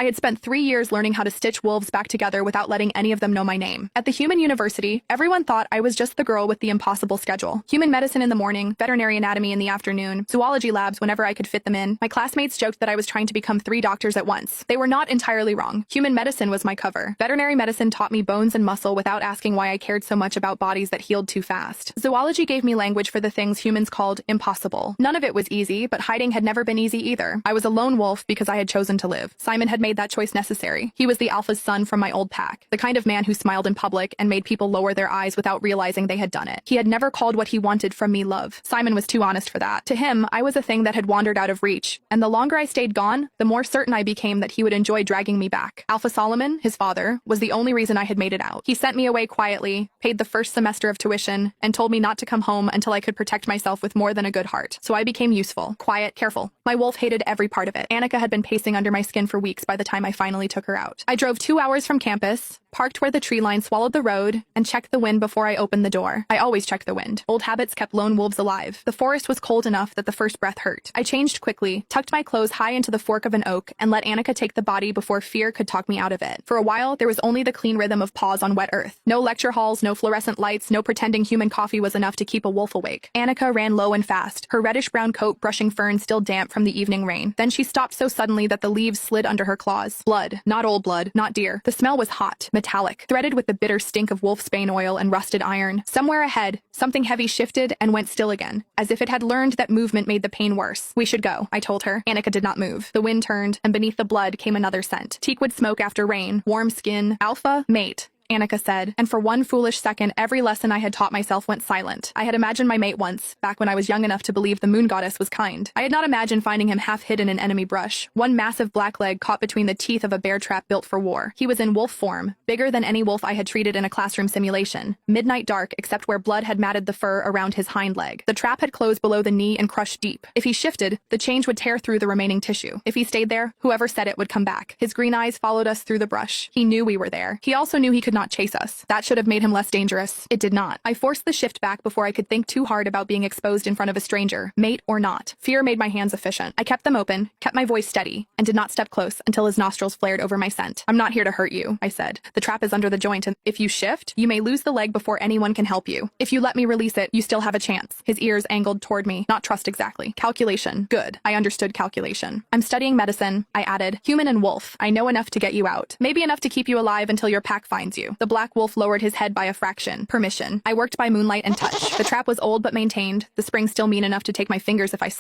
I had spent 3 years learning how to stitch wolves back together without letting any of them know my name. At the human university, everyone thought I was just the girl with the impossible schedule. Human medicine in the morning, veterinary anatomy in the afternoon, zoology labs whenever I could fit them in. My classmates joked that I was trying to become 3 doctors at once. They were not entirely wrong. Human medicine was my cover. Veterinary medicine taught me bones and muscle without asking why I cared so much about bodies that healed too fast. Zoology gave me language for the things humans called impossible. None of it was easy, but hiding had never been easy either. I was a lone wolf because I had chosen to live. Simon had made that choice necessary. He was the alpha's son from my old pack, the kind of man who smiled in public and made people lower their eyes without realizing they had done it. He had never called what he wanted from me love. Simon was too honest for that. To him, I was a thing that had wandered out of reach, and the longer I stayed gone, the more certain I became that he would enjoy dragging me back. Alpha Solomon, his father, was the only reason I had made it out. He sent me away quietly, paid the first semester of tuition, and told me not to come home until I could protect myself with more than a good heart. So I became useful, quiet, careful. My wolf hated every part of it. Annika had been pacing under my skin for weeks by the time I finally took her out. I drove 2 hours from campus, parked where the tree line swallowed the road, and checked the wind before I opened the door. I always check the wind. Old habits kept lone wolves alive. The forest was cold enough that the first breath hurt. I changed quickly, tucked my clothes high into the fork of an oak, and let Annika take the body before fear could talk me out of it. For a while, there was only the clean rhythm of paws on wet earth. No lecture halls, no fluorescent lights, no pretending human coffee was enough to keep a wolf awake. Annika ran low and fast, her reddish-brown coat brushing fern still damp from the evening rain. Then she stopped so suddenly that the leaves slid under her claws. Blood. Not old blood, not deer. The smell was hot, metallic, threaded with the bitter stink of wolfsbane oil and rusted iron. Somewhere ahead, something heavy shifted and went still again, as if it had learned that movement made the pain worse. We should go, I told her. Annika did not move. The wind turned, and beneath the blood came another scent. Teakwood smoke after rain, warm skin, alpha, mate. Annika said, and for one foolish second, every lesson I had taught myself went silent. I had imagined my mate once, back when I was young enough to believe the moon goddess was kind. I had not imagined finding him half hidden in enemy brush, one massive black leg caught between the teeth of a bear trap built for war. He was in wolf form, bigger than any wolf I had treated in a classroom simulation. Midnight dark, except where blood had matted the fur around his hind leg. The trap had closed below the knee and crushed deep. If he shifted, the change would tear through the remaining tissue. If he stayed there, whoever said it would come back. His green eyes followed us through the brush. He knew we were there. He also knew he could not chase us. That should have made him less dangerous. It did not. I forced the shift back before I could think too hard about being exposed in front of a stranger, mate or not. Fear made my hands efficient. I kept them open, kept my voice steady, and did not step close until his nostrils flared over my scent. I'm not here to hurt you, I said. The trap is under the joint, and if you shift, you may lose the leg before anyone can help you. If you let me release it, you still have a chance. His ears angled toward me. Not trust exactly. Calculation. Good. I understood calculation. I'm studying medicine, I added. Human and wolf. I know enough to get you out. Maybe enough to keep you alive until your pack finds you. The black wolf lowered his head by a fraction. Permission. I worked by moonlight and touch. The trap was old but maintained, the spring still mean enough to take my fingers if I